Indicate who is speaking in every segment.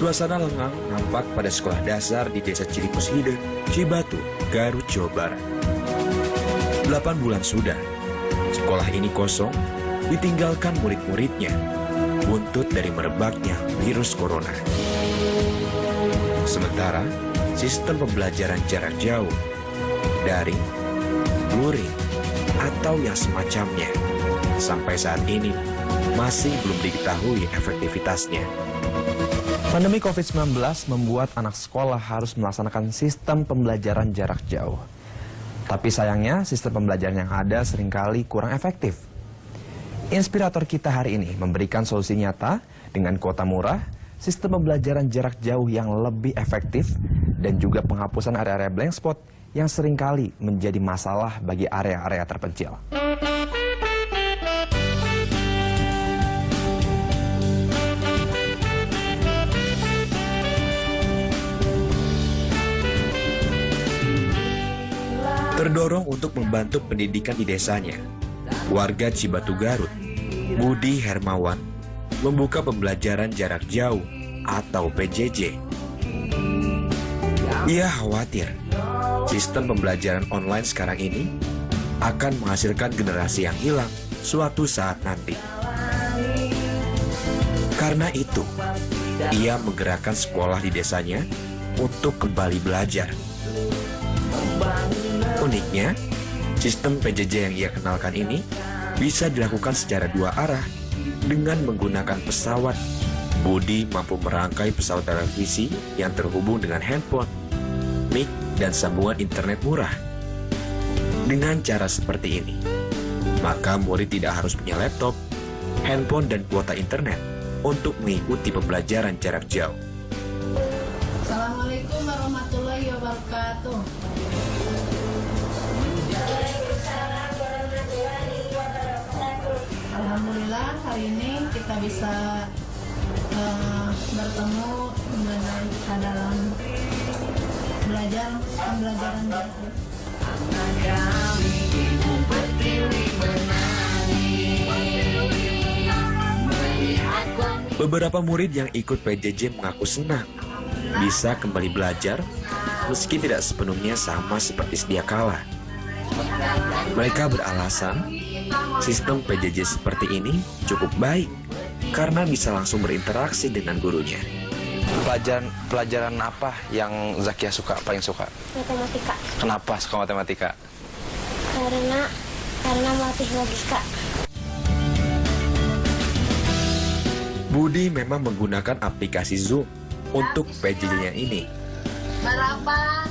Speaker 1: Suasana lengang nampak pada sekolah dasar di Desa Cilipushide, Cibatu, Garut, Jawa Barat. 8 bulan sudah, sekolah ini kosong, ditinggalkan murid-muridnya, buntut dari merebaknya virus corona. Sementara, sistem pembelajaran jarak jauh, daring, luring, atau yang semacamnya, sampai saat ini masih belum diketahui efektivitasnya.
Speaker 2: Pandemi COVID-19 membuat anak sekolah harus melaksanakan sistem pembelajaran jarak jauh. Tapi sayangnya, sistem pembelajaran yang ada seringkali kurang efektif. Inspirator kita hari ini memberikan solusi nyata dengan kuota murah, sistem pembelajaran jarak jauh yang lebih efektif, dan juga penghapusan area-area blank spot yang seringkali menjadi masalah bagi area-area terpencil.
Speaker 1: Terdorong untuk membantu pendidikan di desanya, warga Cibatu Garut, Budi Hermawan, membuka pembelajaran jarak jauh atau PJJ. Ia khawatir sistem pembelajaran online sekarang ini akan menghasilkan generasi yang hilang suatu saat nanti. Karena itu, ia menggerakkan sekolah di desanya untuk kembali belajar. Uniknya, sistem PJJ yang ia kenalkan ini bisa dilakukan secara 2 arah dengan menggunakan pesawat. Budi mampu merangkai pesawat televisi yang terhubung dengan handphone, mic, dan sambungan internet murah. Dengan cara seperti ini, maka murid tidak harus punya laptop, handphone, dan kuota internet untuk mengikuti pembelajaran jarak jauh.
Speaker 3: Assalamualaikum warahmatullahi wabarakatuh. Alhamdulillah hari ini kita bisa bertemu mengenai dalam belajar pembelajaran jarak jauh.
Speaker 1: Beberapa murid yang ikut PJJ mengaku senang bisa kembali belajar meski tidak sepenuhnya sama seperti sedia kala. Mereka beralasan sistem PJJ seperti ini cukup baik karena bisa langsung berinteraksi dengan gurunya.
Speaker 2: Pelajaran apa yang Zakia paling suka?
Speaker 4: Matematika.
Speaker 2: Kenapa suka matematika?
Speaker 4: Karena melatih logika.
Speaker 1: Budi memang menggunakan aplikasi Zoom untuk PJJ-nya ini.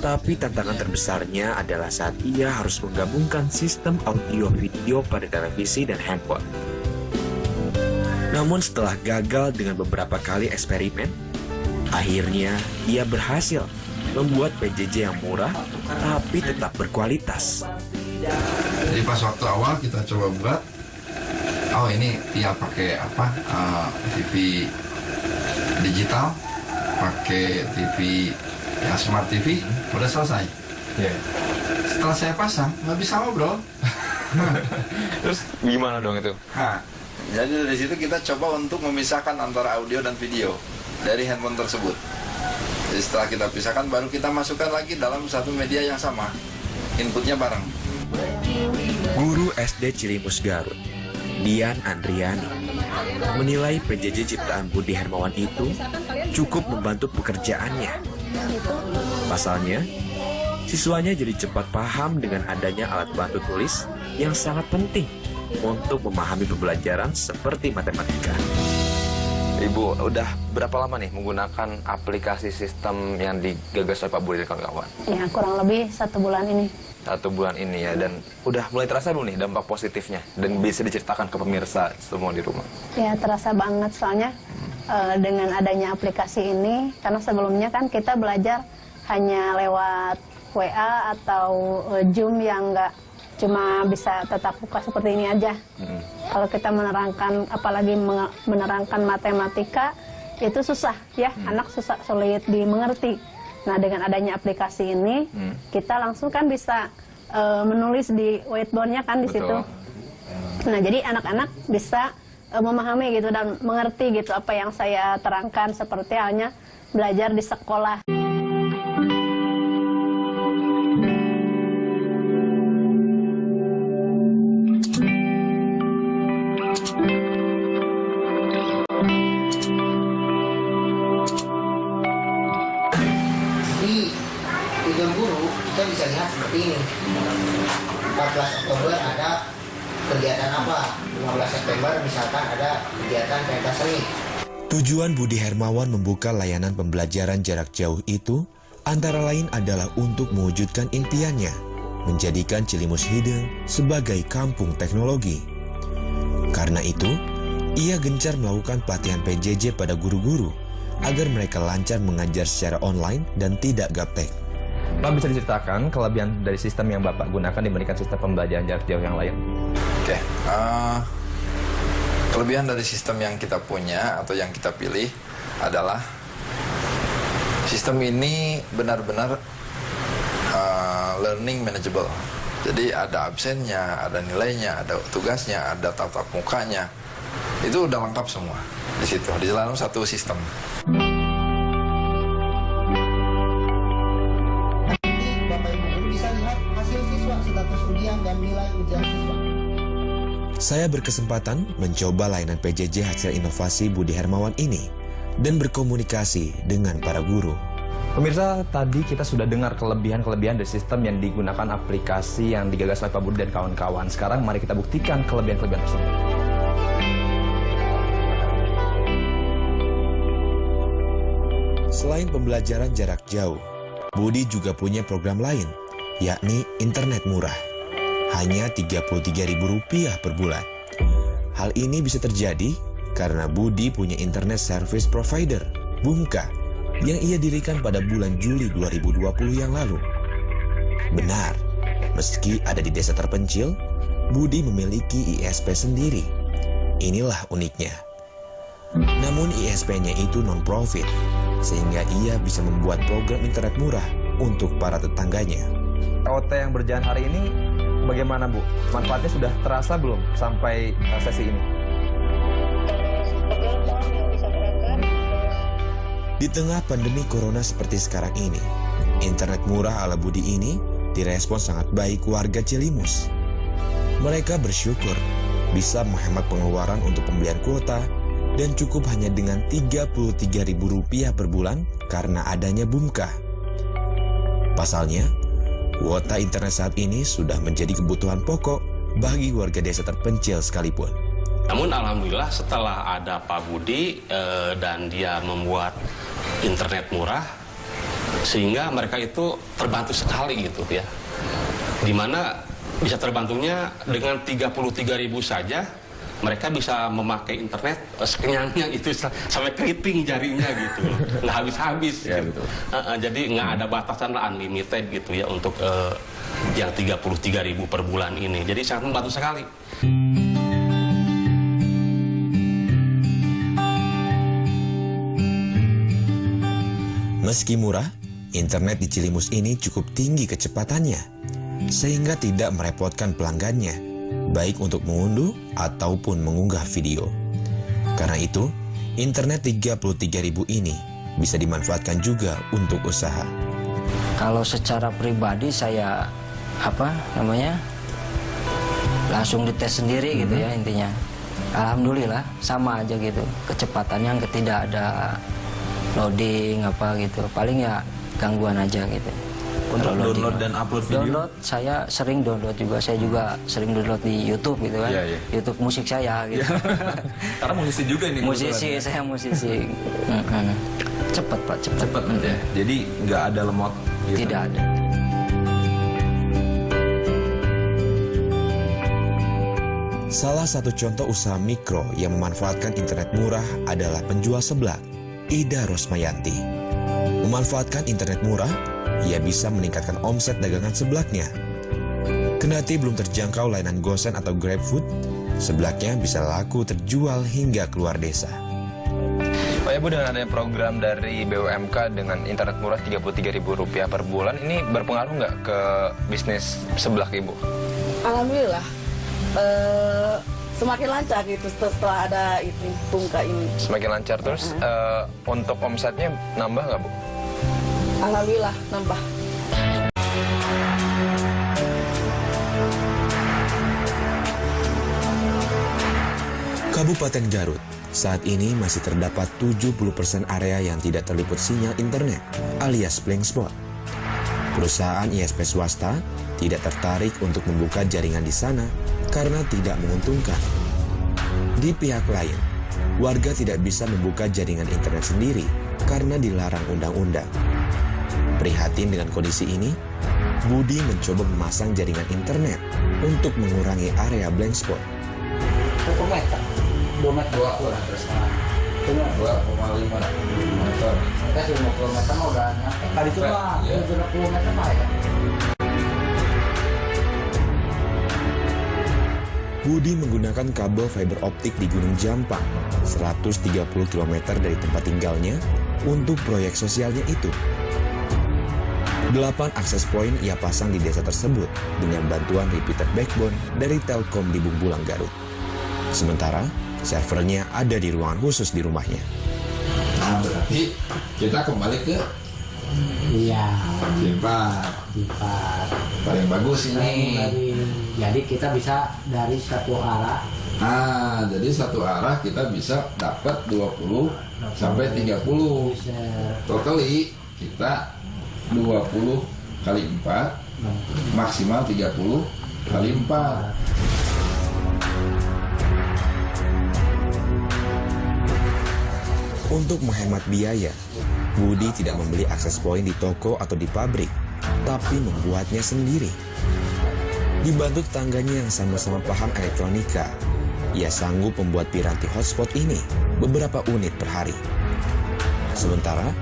Speaker 1: Tapi tantangan terbesarnya adalah saat ia harus menggabungkan sistem audio-video pada televisi dan handphone. Namun setelah gagal dengan beberapa kali eksperimen, akhirnya ia berhasil membuat PJJ yang murah tapi tetap berkualitas.
Speaker 4: Jadi pas waktu awal kita coba buat, oh ini dia pakai apa? TV digital, pakai TV yang smart TV, udah selesai. Setelah saya pasang, nggak bisa ngobrol.
Speaker 2: Terus gimana dong itu?
Speaker 4: Nah, jadi dari situ kita coba untuk memisahkan antara audio dan video dari handphone tersebut. Jadi setelah kita pisahkan, baru kita masukkan lagi dalam satu media yang sama, inputnya bareng.
Speaker 1: Guru SD Cilimus Garut, Dian Andriani, menilai PJJ ciptaan Budi Hermawan itu cukup membantu pekerjaannya. Pasalnya, siswanya jadi cepat paham dengan adanya alat bantu tulis yang sangat penting untuk memahami pembelajaran seperti matematika.
Speaker 2: Ibu, udah berapa lama nih menggunakan aplikasi sistem yang digagas oleh Pak Budi dan kawan-kawan?
Speaker 5: Ya, kurang lebih 1 bulan ini.
Speaker 2: 1 bulan ini ya, dan udah mulai terasa belum nih dampak positifnya? Dan bisa diceritakan ke pemirsa semua di rumah?
Speaker 5: Ya, terasa banget soalnya dengan adanya aplikasi ini, karena sebelumnya kan kita belajar hanya lewat WA atau Zoom yang nggak cuma bisa tatap muka seperti ini aja. Kalau kita menerangkan, apalagi menerangkan matematika, itu susah ya, anak susah, sulit dimengerti. Nah, dengan adanya aplikasi ini, kita langsung kan bisa menulis di whiteboard-nya kan di situ. Nah, jadi anak-anak bisa memahami gitu dan mengerti gitu apa yang saya terangkan, seperti halnya belajar di sekolah.
Speaker 6: Kita bisa lihat seperti ini. 14 Oktober ada kegiatan apa, 15 September misalkan ada kegiatan pentas seni.
Speaker 1: Tujuan Budi Hermawan membuka layanan pembelajaran jarak jauh itu antara lain adalah untuk mewujudkan impiannya, menjadikan Cilimus Hideng sebagai kampung teknologi. Karena itu, ia gencar melakukan pelatihan PJJ pada guru-guru agar mereka lancar mengajar secara online dan tidak gaptek.
Speaker 2: Pak, bisa diceritakan kelebihan dari sistem yang Bapak gunakan dibandingkan sistem pembelajaran jarak jauh yang lain?
Speaker 4: Oke, kelebihan dari sistem yang kita punya atau yang kita pilih adalah sistem ini benar-benar learning manageable. Jadi ada absennya, ada nilainya, ada tugasnya, ada tatap mukanya. Itu udah lengkap semua di situ, di dalam satu sistem.
Speaker 1: Saya berkesempatan mencoba layanan PJJ hasil inovasi Budi Hermawan ini dan berkomunikasi dengan para guru.
Speaker 2: Pemirsa, tadi kita sudah dengar kelebihan-kelebihan dari sistem yang digunakan aplikasi yang digagas oleh Pak Budi dan kawan-kawan. Sekarang mari kita buktikan kelebihan-kelebihan tersebut.
Speaker 1: Selain pembelajaran jarak jauh, Budi juga punya program lain, yakni internet murah. Hanya Rp33.000 per bulan. Hal ini bisa terjadi karena Budi punya internet service provider, Bumka, yang ia dirikan pada bulan Juli 2020 yang lalu. Benar, meski ada di desa terpencil, Budi memiliki ISP sendiri. Inilah uniknya. Namun ISP-nya itu non-profit, sehingga ia bisa membuat program internet murah untuk para tetangganya.
Speaker 2: OT yang berjalan hari ini bagaimana, Bu? Manfaatnya sudah terasa belum sampai sesi ini?
Speaker 1: Di tengah pandemi corona seperti sekarang ini, internet murah ala Budi ini direspons sangat baik warga Cilimus. Mereka bersyukur bisa menghemat pengeluaran untuk pembelian kuota dan cukup hanya dengan Rp33.000 per bulan karena adanya Bumka. Pasalnya, kuota internet saat ini sudah menjadi kebutuhan pokok bagi warga desa terpencil sekalipun.
Speaker 7: Namun alhamdulillah setelah ada Pak Budi dan dia membuat internet murah, sehingga mereka itu terbantu sekali gitu ya. Dimana bisa terbantunya dengan 33.000 saja mereka bisa memakai internet sekenyangnya itu sampai keriting jarinya gitu, nggak habis-habis.
Speaker 2: Ya,
Speaker 7: gitu.
Speaker 2: betul.
Speaker 7: Jadi nggak ada batasan lah, unlimited gitu ya untuk yang 33.000 per bulan ini. Jadi sangat membantu sekali.
Speaker 1: Meski murah, internet di Cilimus ini cukup tinggi kecepatannya, sehingga tidak merepotkan pelanggannya, baik untuk mengunduh ataupun mengunggah video. Karena itu, internet 33.000 ini bisa dimanfaatkan juga untuk usaha.
Speaker 8: Kalau secara pribadi saya langsung dites sendiri gitu ya intinya. Alhamdulillah sama aja gitu, kecepatannya tidak ada loading gitu, paling ya gangguan aja gitu.
Speaker 2: Untuk download dan upload video?
Speaker 8: Download, saya sering download juga. Saya juga sering download di YouTube gitu kan.
Speaker 2: Iya.
Speaker 8: YouTube musik saya gitu.
Speaker 2: Karena musisi juga ini.
Speaker 8: Musisi, saya musisi. Cepet Pak, cepet.
Speaker 2: Cepet ya. Jadi nggak ada lemot gitu.
Speaker 8: Tidak ada.
Speaker 1: Salah satu contoh usaha mikro yang memanfaatkan internet murah adalah penjual seblak, Ida Rosmayanti. Memanfaatkan internet murah, ia bisa meningkatkan omset dagangan seblaknya. Kendati belum terjangkau layanan GoSend atau GrabFood, seblaknya bisa laku terjual hingga keluar desa.
Speaker 2: Pak Ibu, dengan adanya program dari BUMK dengan internet murah Rp33.000 per bulan, ini berpengaruh nggak ke bisnis seblak Ibu?
Speaker 9: Alhamdulillah, semakin lancar gitu setelah ada itu Bumka ini.
Speaker 2: Semakin lancar terus. Untuk omsetnya nambah nggak Bu?
Speaker 9: Alhamdulillah nambah.
Speaker 1: Kabupaten Garut saat ini masih terdapat 70% area yang tidak terliput sinyal internet alias blank spot. Perusahaan ISP swasta tidak tertarik untuk membuka jaringan di sana karena tidak menguntungkan. Di pihak lain, warga tidak bisa membuka jaringan internet sendiri karena dilarang undang-undang. Prihatin dengan kondisi ini, Budi mencoba memasang jaringan internet untuk mengurangi area blank spot.
Speaker 6: 1 meter, 2 meter kurang terus. 2,5 meter. Kita 50 meter mah udah nyampe. Tadi itu mah 70 meter mah ya.
Speaker 1: Budi menggunakan kabel fiber optik di Gunung Jampang, 130 km dari tempat tinggalnya, untuk proyek sosialnya itu. 8 akses point ia pasang di desa tersebut dengan bantuan repeater backbone dari Telkom di Bumbulang, Garut. Sementara, servernya ada di ruangan khusus di rumahnya.
Speaker 4: Nah, berarti kita kembali ke Lipat. Paling bagus ini.
Speaker 6: Jadi kita bisa dari satu arah.
Speaker 4: Nah, jadi satu arah kita bisa dapat 20 sampai 30. Totally kita 20 kali 4 maksimal 30 kali 4.
Speaker 1: Untuk menghemat biaya, Budi tidak membeli akses point di toko atau di pabrik, tapi membuatnya sendiri. Dibantu tetangganya yang sama-sama paham elektronika, ia sanggup membuat piranti hotspot ini beberapa unit per hari. Sementara,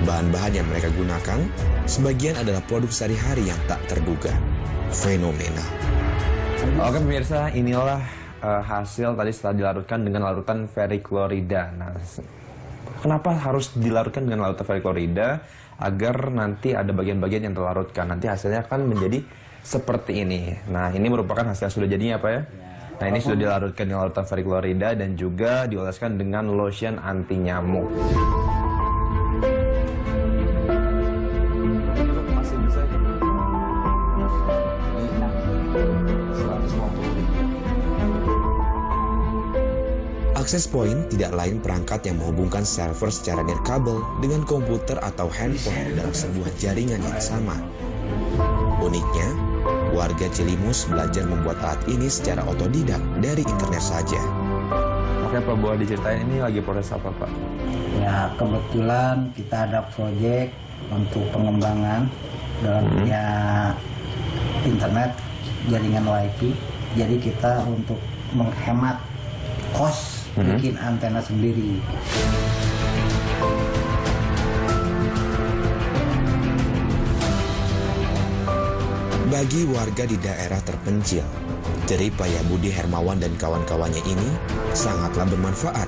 Speaker 1: bahan-bahan yang mereka gunakan, sebagian adalah produk sehari-hari yang tak terduga. Fenomenal.
Speaker 2: Oke pemirsa, inilah hasil tadi setelah dilarutkan dengan larutan veriklorida. Nah, kenapa harus dilarutkan dengan larutan veriklorida? Agar nanti ada bagian-bagian yang terlarutkan. Nanti hasilnya akan menjadi seperti ini. Nah, ini merupakan hasil yang sudah jadinya apa ya? Nah, ini sudah dilarutkan dengan larutan veriklorida dan juga dioleskan dengan lotion anti nyamuk. Masih bisa.
Speaker 1: Akses point tidak lain perangkat yang menghubungkan server secara nirkabel dengan komputer atau handphone dalam sebuah jaringan yang sama. Uniknya, warga Cilimus belajar membuat alat ini secara otodidak dari internet saja.
Speaker 2: Oke, Pak, boleh diceritain ini lagi proses apa, Pak?
Speaker 6: Ya, kebetulan kita ada proyek untuk pengembangan dalam dunia internet, jaringan WiFi. Jadi kita untuk menghemat kos bikin antena sendiri.
Speaker 1: Bagi warga di daerah terpencil, jerih payah Budi Hermawan dan kawan-kawannya ini sangatlah bermanfaat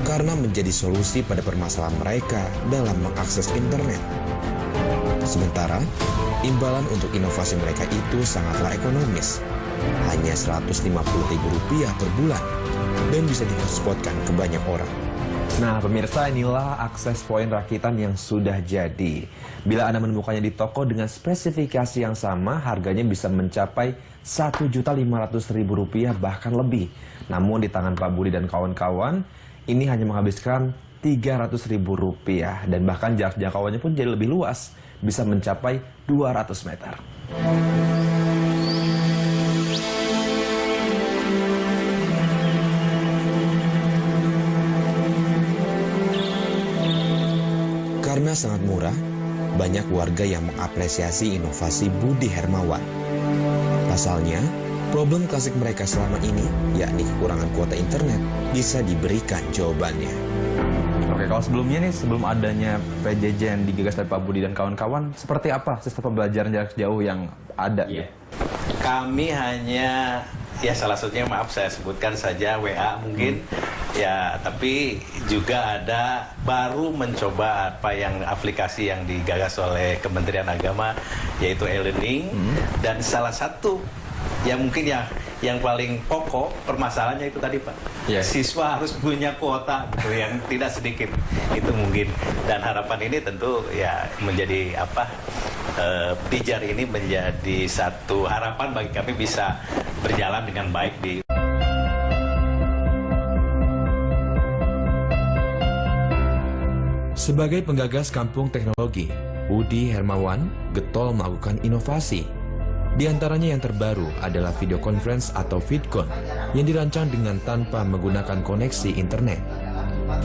Speaker 1: karena menjadi solusi pada permasalahan mereka dalam mengakses internet. Sementara, imbalan untuk inovasi mereka itu sangatlah ekonomis, hanya Rp150.000 per bulan, dan bisa di-hotspotkan ke banyak orang.
Speaker 2: Nah, pemirsa, inilah akses poin rakitan yang sudah jadi. Bila Anda menemukannya di toko dengan spesifikasi yang sama, harganya bisa mencapai Rp1.500.000 bahkan lebih. Namun di tangan Pak Budi dan kawan-kawan, ini hanya menghabiskan Rp300.000 dan bahkan jarak jangkauannya pun jadi lebih luas, bisa mencapai 200 meter.
Speaker 1: Karena sangat murah, banyak warga yang mengapresiasi inovasi Budi Hermawan. Pasalnya, problem klasik mereka selama ini, yakni kekurangan kuota internet, bisa diberikan jawabannya.
Speaker 2: Oke, kalau sebelumnya nih, sebelum adanya PJJ yang digagas oleh Pak Budi dan kawan-kawan, seperti apa sistem pembelajaran jarak jauh yang ada?
Speaker 10: Kami hanya, ya salah satunya maaf saya sebutkan saja WA mungkin, ya tapi juga ada baru mencoba apa yang aplikasi yang digagas oleh Kementerian Agama, yaitu e-learning, dan salah satu yang mungkin yang paling pokok permasalahannya itu tadi Pak, siswa harus punya kuota yang tidak sedikit, itu mungkin, dan harapan ini tentu ya menjadi apa, Pijar ini menjadi satu harapan bagi kami bisa berjalan dengan baik di.
Speaker 1: Sebagai penggagas kampung teknologi, Budi Hermawan getol melakukan inovasi. Di antaranya yang terbaru adalah video conference atau VidCon yang dirancang dengan tanpa menggunakan koneksi internet.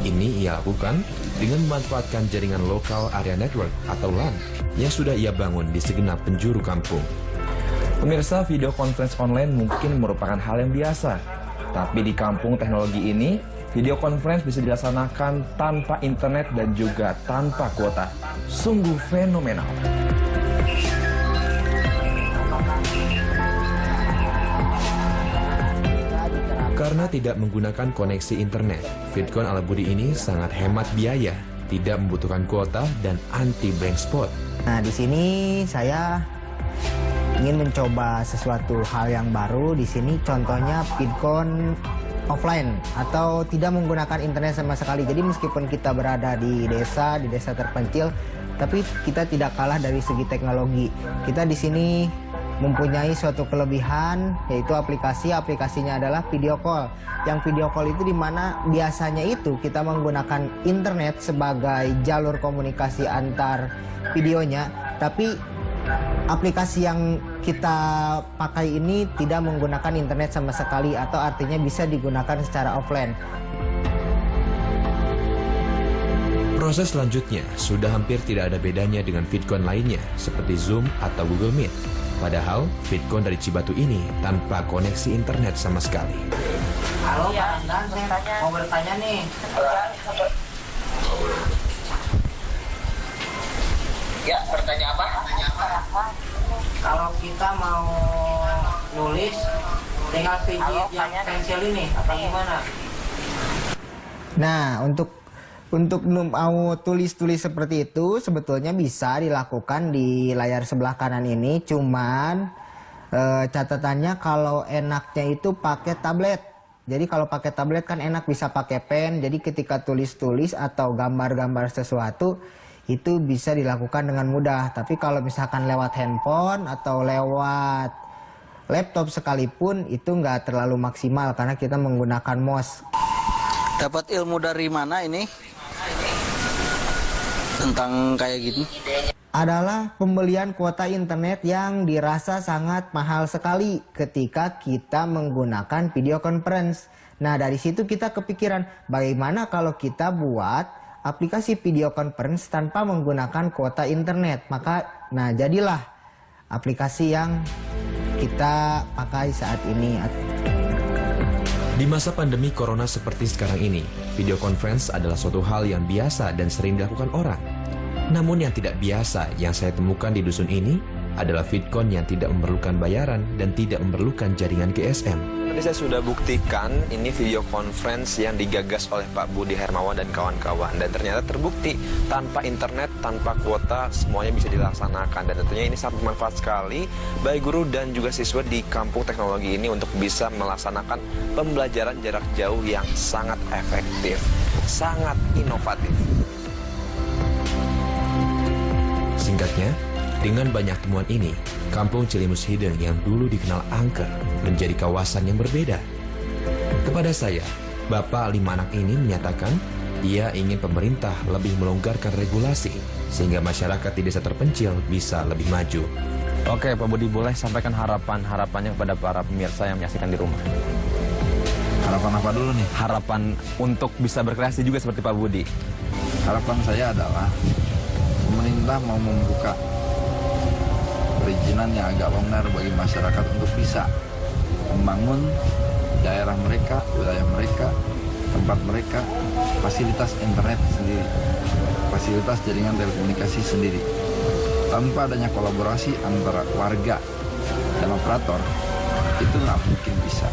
Speaker 1: Ini ia lakukan dengan memanfaatkan jaringan lokal area network atau LAN yang sudah ia bangun di segenap penjuru kampung.
Speaker 2: Pemirsa, video conference online mungkin merupakan hal yang biasa. Tapi di kampung teknologi ini, video conference bisa dilaksanakan tanpa internet dan juga tanpa kuota. Sungguh fenomenal.
Speaker 1: Karena tidak menggunakan koneksi internet, VidCon ala Budi ini sangat hemat biaya, tidak membutuhkan kuota, dan anti blank spot.
Speaker 11: Nah, di sini saya ingin mencoba sesuatu hal yang baru. Di sini contohnya VidCon offline atau tidak menggunakan internet sama sekali. Jadi meskipun kita berada di desa terpencil, tapi kita tidak kalah dari segi teknologi. Kita di sini mempunyai suatu kelebihan, yaitu aplikasinya adalah video call. Yang video call itu dimana biasanya itu kita menggunakan internet sebagai jalur komunikasi antar videonya, tapi aplikasi yang kita pakai ini tidak menggunakan internet sama sekali, atau artinya bisa digunakan secara offline.
Speaker 1: Proses selanjutnya sudah hampir tidak ada bedanya dengan VidCon lainnya, seperti Zoom atau Google Meet. Padahal, VidCon dari Cibatu ini tanpa koneksi internet sama sekali.
Speaker 6: Halo Pak Andan, saya mau bertanya nih. Ya, bertanya apa? Kalau kita mau nulis, tinggal pijit yang pensil ini, apa gimana?
Speaker 11: Nah, untuk mau tulis-tulis seperti itu sebetulnya bisa dilakukan di layar sebelah kanan ini, cuman catatannya kalau enaknya itu pakai tablet. Jadi kalau pakai tablet kan enak, bisa pakai pen, jadi ketika tulis-tulis atau gambar-gambar sesuatu itu bisa dilakukan dengan mudah. Tapi kalau misalkan lewat handphone atau lewat laptop sekalipun itu nggak terlalu maksimal karena kita menggunakan mouse.
Speaker 12: Dapat ilmu dari mana ini? Tentang kayak gitu?
Speaker 11: Adalah pembelian kuota internet yang dirasa sangat mahal sekali ketika kita menggunakan video conference. Nah, dari situ kita kepikiran bagaimana kalau kita buat aplikasi video conference tanpa menggunakan kuota internet. Nah, jadilah aplikasi yang kita pakai saat ini.
Speaker 1: Di masa pandemi corona seperti sekarang ini, video conference adalah suatu hal yang biasa dan sering dilakukan orang. Namun yang tidak biasa yang saya temukan di dusun ini adalah VidCon yang tidak memerlukan bayaran dan tidak memerlukan jaringan GSM.
Speaker 2: Tadi saya sudah buktikan ini video conference yang digagas oleh Pak Budi Hermawan dan kawan-kawan. Dan ternyata terbukti tanpa internet, tanpa kuota, semuanya bisa dilaksanakan. Dan tentunya ini sangat bermanfaat sekali bagi guru dan juga siswa di kampung teknologi ini untuk bisa melaksanakan pembelajaran jarak jauh yang sangat efektif, sangat inovatif.
Speaker 1: Singkatnya, dengan banyak temuan ini, Kampung Cilimus Hideng yang dulu dikenal angker menjadi kawasan yang berbeda. Kepada saya, Bapak 5 anak ini menyatakan ia ingin pemerintah lebih melonggarkan regulasi sehingga masyarakat di desa terpencil bisa lebih maju.
Speaker 2: Oke, Pak Budi, boleh sampaikan harapannya kepada para pemirsa yang menyaksikan di rumah.
Speaker 4: Harapan apa dulu nih?
Speaker 2: Harapan untuk bisa berkreasi juga seperti Pak Budi.
Speaker 4: Harapan saya adalah pemerintah mau membuka perizinan yang agak benar bagi masyarakat untuk bisa membangun daerah mereka, wilayah mereka, tempat mereka, fasilitas internet sendiri, fasilitas jaringan telekomunikasi sendiri. Tanpa adanya kolaborasi antara warga dan operator, itu nggak mungkin bisa.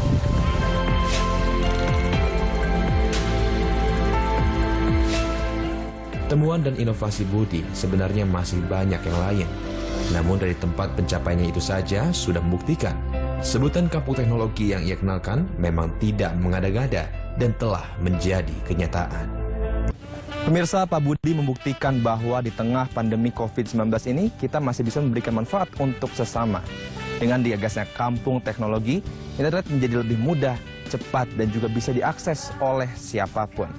Speaker 1: Temuan dan inovasi Budi sebenarnya masih banyak yang lain. Namun dari tempat pencapaiannya itu saja sudah membuktikan sebutan kampung teknologi yang ia kenalkan memang tidak mengada-ngada dan telah menjadi kenyataan.
Speaker 2: Pemirsa, Pak Budi membuktikan bahwa di tengah pandemi COVID-19 ini kita masih bisa memberikan manfaat untuk sesama. Dengan digagasnya kampung teknologi, internet menjadi lebih mudah, cepat, dan juga bisa diakses oleh siapapun.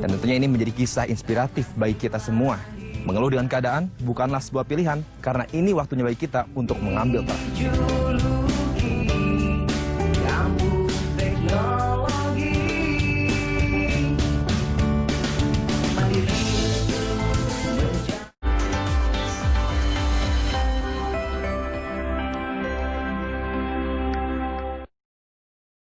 Speaker 2: Dan tentunya ini menjadi kisah inspiratif bagi kita semua. Mengeluh dengan keadaan bukanlah sebuah pilihan, karena ini waktunya bagi kita untuk mengambil peran.